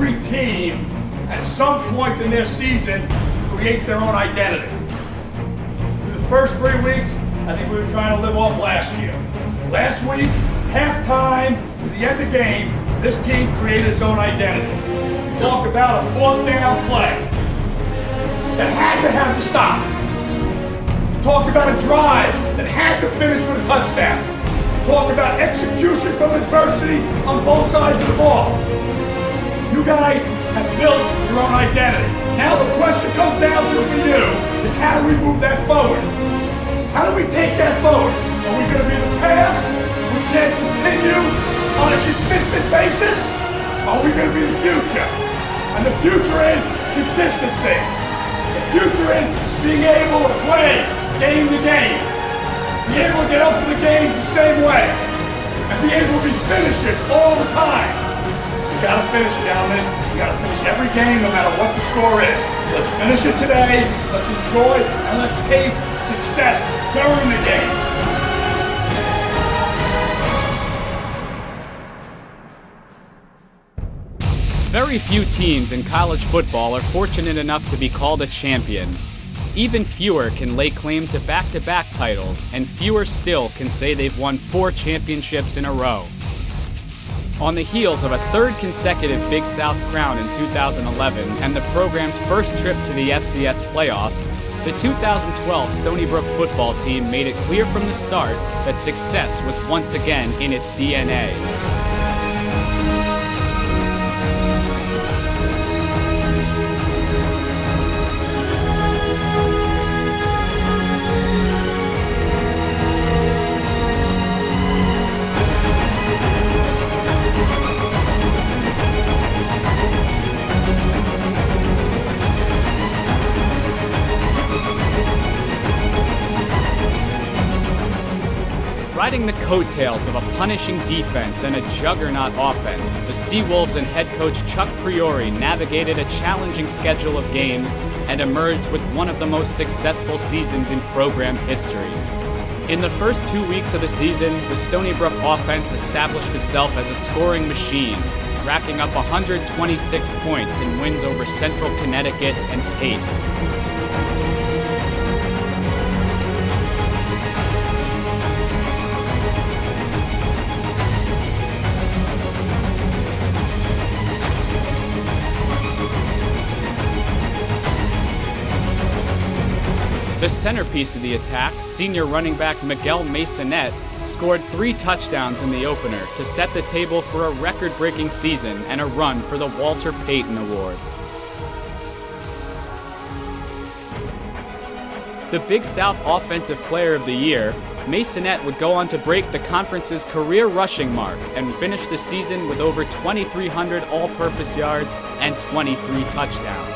every team at some point in their season creates their own identity. Through the first 3 weeks, I think we were trying to live off last year. Last week, halftime to the end of the game, this team created its own identity. We talk about a fourth down play that had to have to stop. Talk about a drive that had to finish with a touchdown. Talk about execution from adversity on both sides of the ball. You guys have built your own identity. Now the question comes down to for you is how do we move that forward? How do we take that forward? Are we going to be the past, which can continue on a consistent basis? Or are we going to be the future? And the future is consistency. The future is being able to play game to game. Be able to get up for the game the same way. And be able to be finishers all the time. You gotta finish, gentlemen. You gotta finish every game no matter what the score is. Let's finish it today, let's enjoy, and let's taste success during the game. Very few teams in college football are fortunate enough to be called a champion. Even fewer can lay claim to back-to-back titles, and fewer still can say they've won 4 championships in a row. On the heels of a third consecutive Big South crown in 2011 and the program's first trip to the FCS playoffs, the 2012 Stony Brook football team made it clear from the start that success was once again in its DNA. Riding the coattails of a punishing defense and a juggernaut offense, the Seawolves and head coach Chuck Priore navigated a challenging schedule of games and emerged with one of the most successful seasons in program history. In the first 2 weeks of the season, the Stony Brook offense established itself as a scoring machine, racking up 126 points in wins over Central Connecticut and Pace. The centerpiece of the attack, senior running back Miguel Masonette, scored 3 touchdowns in the opener to set the table for a record-breaking season and a run for the Walter Payton Award. The Big South Offensive Player of the Year, Masonette would go on to break the conference's career rushing mark and finish the season with over 2,300 all-purpose yards and 23 touchdowns.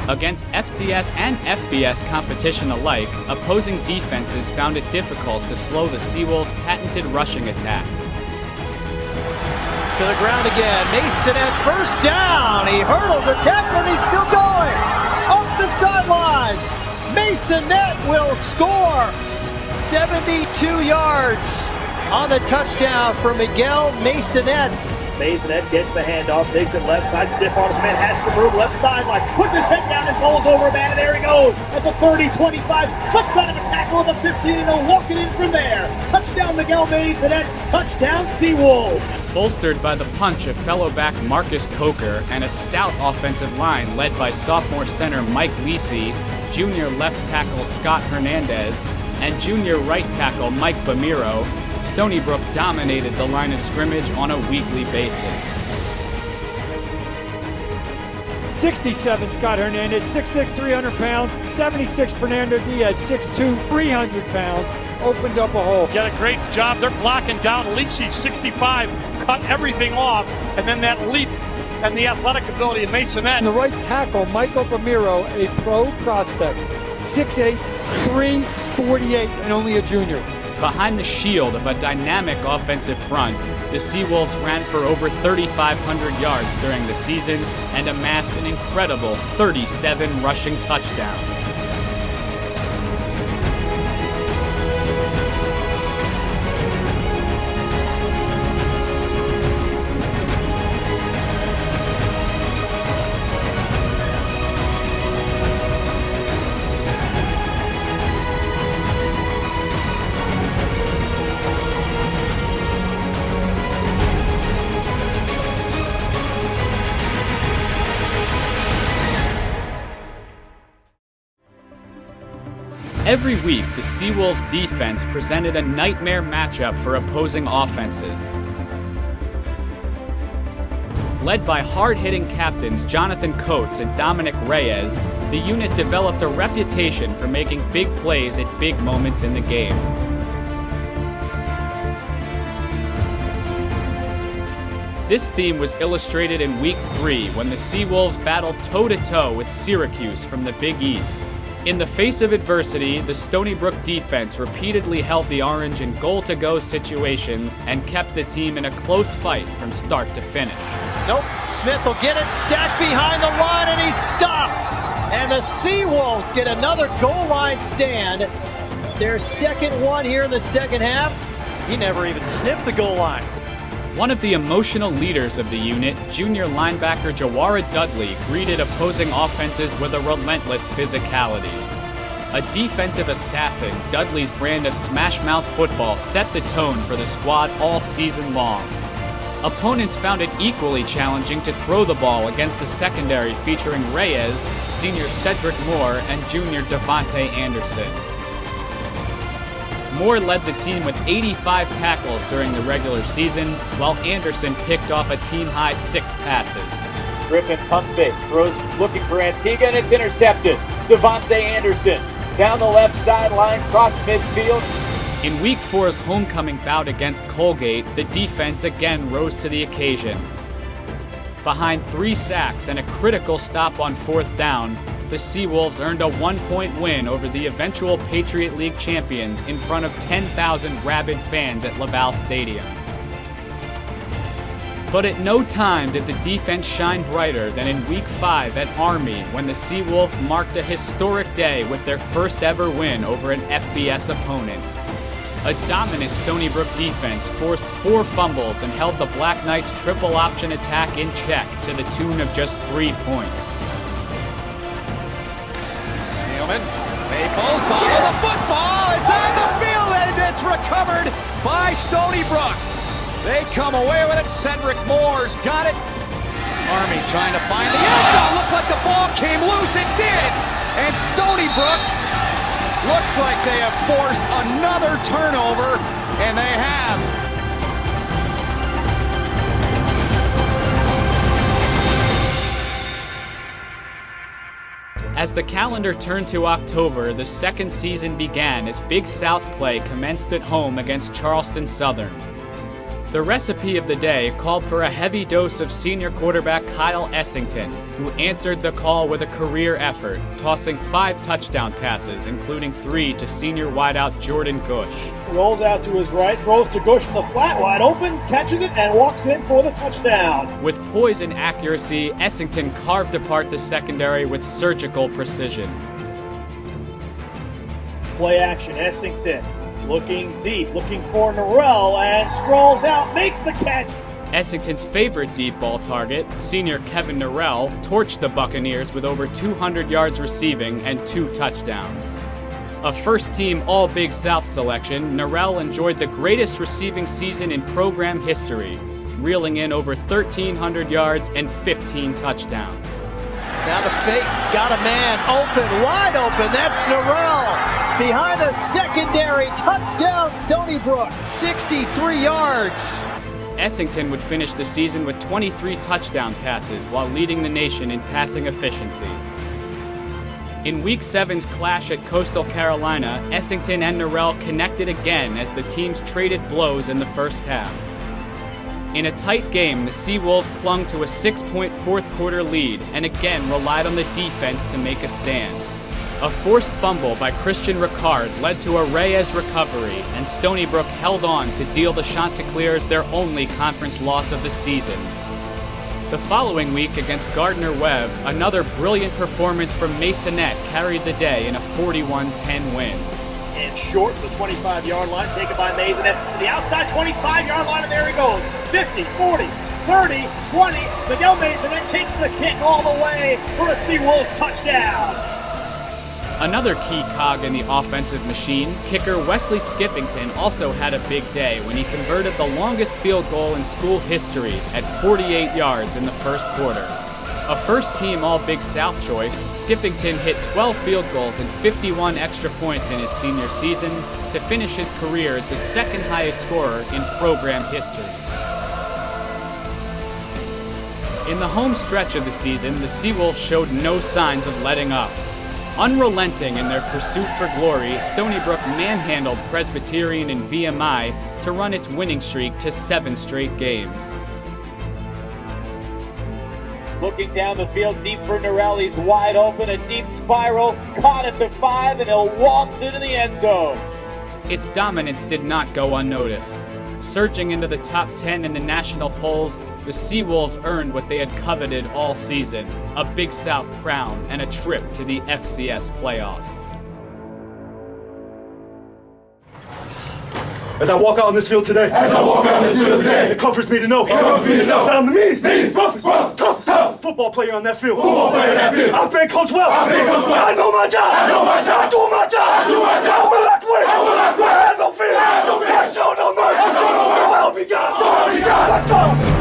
Against FCS and FBS competition alike, opposing defenses found it difficult to slow the Seawolves' patented rushing attack. To the ground again, Masonette first down. He hurdles the tackler and he's still going. Up the sidelines. Masonette will score. 72 yards on the touchdown for Miguel Masonette. Masonette gets the handoff, takes it left side, stiff arm man, has some room, left sideline, puts his head down and falls over a man, and there he goes at the 30, 25, flicks out of a tackle at the 15, and walking in from there. Touchdown Miguel Masonette, touchdown Seawolves. Bolstered by the punch of fellow back Marcus Coker and a stout offensive line led by sophomore center Mike Lisi, junior left tackle Scott Hernandez, and junior right tackle Mike Bamiro, Stony Brook dominated the line of scrimmage on a weekly basis. 67 Scott Hernandez, 6'6", 300 pounds. 76 Fernando Diaz, 6'2", 300 pounds. Opened up a hole. Got a great job. They're blocking down Lisi, 65, cut everything off, and then that leap and the athletic ability of Masonette. And the right tackle, Michael Bamiro, a pro prospect, 6'8", 348, and only a junior. Behind the shield of a dynamic offensive front, the Seawolves ran for over 3,500 yards during the season and amassed an incredible 37 rushing touchdowns. Every week, the Seawolves defense presented a nightmare matchup for opposing offenses. Led by hard-hitting captains Jonathan Coates and Dominic Reyes, the unit developed a reputation for making big plays at big moments in the game. This theme was illustrated in Week 3 when the Seawolves battled toe-to-toe with Syracuse from the Big East. In the face of adversity, the Stony Brook defense repeatedly held the Orange in goal-to-go situations and kept the team in a close fight from start to finish. Nope, Smith will get it, stacked behind the line, and he stops. And the Seawolves get another goal line stand. Their second one here in the second half. He never even sniffed the goal line. One of the emotional leaders of the unit, junior linebacker Jawara Dudley, greeted opposing offenses with a relentless physicality. A defensive assassin, Dudley's brand of smash-mouth football set the tone for the squad all season long. Opponents found it equally challenging to throw the ball against a secondary featuring Reyes, senior Cedric Moore, and junior Devontae Anderson. Moore led the team with 85 tackles during the regular season, while Anderson picked off a team-high 6 passes. Griffin pump fake, throws looking for Antigua, and it's intercepted. Devontae Anderson down the left sideline, cross midfield. In Week 4's homecoming bout against Colgate, the defense again rose to the occasion. Behind 3 sacks and a critical stop on 4th down, the Seawolves earned a 1-point win over the eventual Patriot League champions in front of 10,000 rabid fans at Laval Stadium. But at no time did the defense shine brighter than in Week 5 at Army when the Seawolves marked a historic day with their first ever win over an FBS opponent. A dominant Stony Brook defense forced 4 fumbles and held the Black Knights' triple option attack in check to the tune of just 3 points. Maples follow the football. It's on the field and it's recovered by Stony Brook. They come away with it. Cedric Moore's got it. Army trying to find the end zone. Looked like the ball came loose. It did. And Stony Brook looks like they have forced another turnover, and they have. As the calendar turned to October, the second season began as Big South play commenced at home against Charleston Southern. The recipe of the day called for a heavy dose of senior quarterback Kyle Essington, who answered the call with a career effort, tossing 5 touchdown passes, including 3 to senior wideout Jordan Gush. Rolls out to his right, throws to Gush in the flat, wide open, catches it, and walks in for the touchdown. With poise and accuracy, Essington carved apart the secondary with surgical precision. Play action, Essington. Looking deep, looking for Norrell, and strolls out, makes the catch. Essington's favorite deep ball target, senior Kevin Norrell, torched the Buccaneers with over 200 yards receiving and 2 touchdowns. A first-team All-Big South selection, Norrell enjoyed the greatest receiving season in program history, reeling in over 1,300 yards and 15 touchdowns. Down the fake, got a man open, wide open, that's Norrell. Behind the secondary, touchdown Stony Brook, 63 yards. Essington would finish the season with 23 touchdown passes while leading the nation in passing efficiency. In Week 7's clash at Coastal Carolina, Essington and Norrell connected again as the teams traded blows in the first half. In a tight game, the Seawolves clung to a 6-point fourth-quarter lead and again relied on the defense to make a stand. A forced fumble by Christian Ricard led to a Reyes recovery, and Stony Brook held on to deal the Chanticleers their only conference loss of the season. The following week against Gardner-Webb, another brilliant performance from Masonette carried the day in a 41-10 win. And short, the 25-yard line, taken by Masonette to the outside 25-yard line, and there he goes. 50, 40, 30, 20. Miguel Masonette takes the kick all the way for a Seawolves touchdown. Another key cog in the offensive machine, kicker Wesley Skiffington also had a big day when he converted the longest field goal in school history at 48 yards in the first quarter. A first-team All-Big South choice, Skippington hit 12 field goals and 51 extra points in his senior season to finish his career as the second highest scorer in program history. In the home stretch of the season, the Seawolves showed no signs of letting up. Unrelenting in their pursuit for glory, Stony Brook manhandled Presbyterian and VMI to run its winning streak to 7 straight games. Looking down the field, deep for Norell. He's wide open, a deep spiral, caught at the 5, and he'll waltz into the end zone. Its dominance did not go unnoticed. Surging into the top 10 in the national polls, the Seawolves earned what they had coveted all season, a Big South crown and a trip to the FCS playoffs. As I walk out on this field today, it comforts me to know that I'm the meanest, toughest football player on that field. I pay Coach well. I know my job. I do my job. I will not quit. I have no fear. I show no mercy. So help me God. Let's go.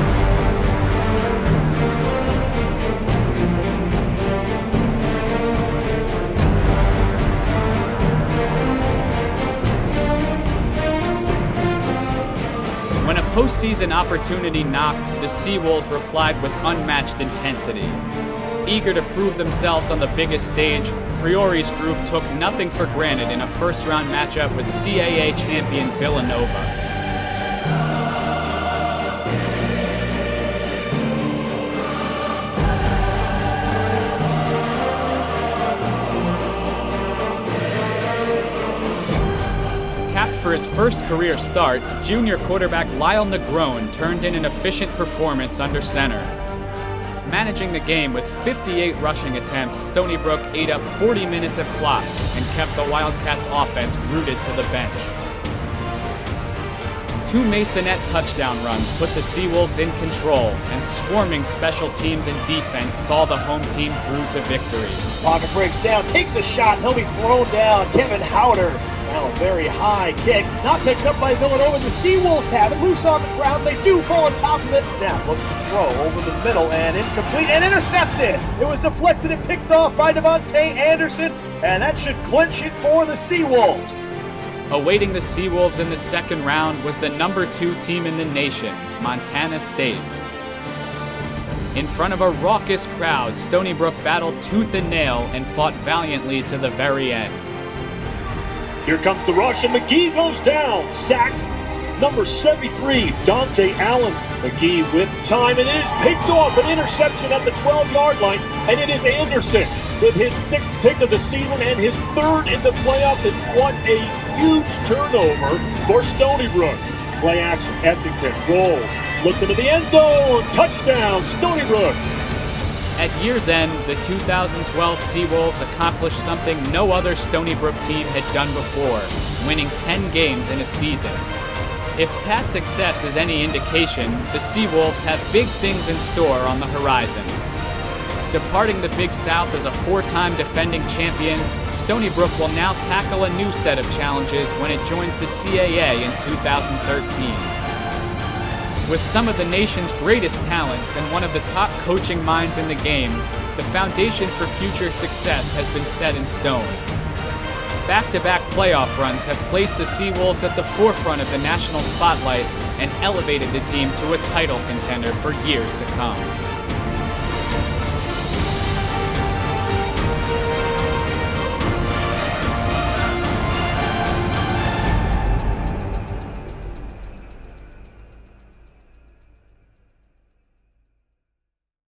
When a postseason opportunity knocked, the Seawolves replied with unmatched intensity. Eager to prove themselves on the biggest stage, Priori's group took nothing for granted in a first-round matchup with CAA champion Villanova. Tapped for his first career start, junior quarterback Lyle Negron turned in an efficient performance under center. Managing the game with 58 rushing attempts, Stony Brook ate up 40 minutes of clock and kept the Wildcats' offense rooted to the bench. 2 Masonette touchdown runs put the Seawolves in control, and swarming special teams and defense saw the home team through to victory. Pocket breaks down, takes a shot, he'll be thrown down. Kevin Howder, now a very high kick, not picked up by Villanova. The Seawolves have it loose on the ground. They do fall on top of it. Now looks to throw over the middle and incomplete and intercepted. It was deflected and picked off by Devontae Anderson, and that should clinch it for the Seawolves. Awaiting the Seawolves in the second round was the number 2 team in the nation, Montana State. In front of a raucous crowd, Stony Brook battled tooth and nail and fought valiantly to the very end. Here comes the rush, and McGee goes down, sacked. Number 73, Dante Allen. McGee with time, and it is picked off, an interception at the 12-yard line, and it is Anderson with his 6th pick of the season and his 3rd in the playoffs. And what a huge turnover for Stony Brook. Play action, Essington rolls, looks into the end zone, touchdown, Stony Brook. At year's end, the 2012 Seawolves accomplished something no other Stony Brook team had done before, winning 10 games in a season. If past success is any indication, the Seawolves have big things in store on the horizon. Departing the Big South as a 4-time defending champion, Stony Brook will now tackle a new set of challenges when it joins the CAA in 2013. With some of the nation's greatest talents and one of the top coaching minds in the game, the foundation for future success has been set in stone. Back-to-back playoff runs have placed the Seawolves at the forefront of the national spotlight and elevated the team to a title contender for years to come.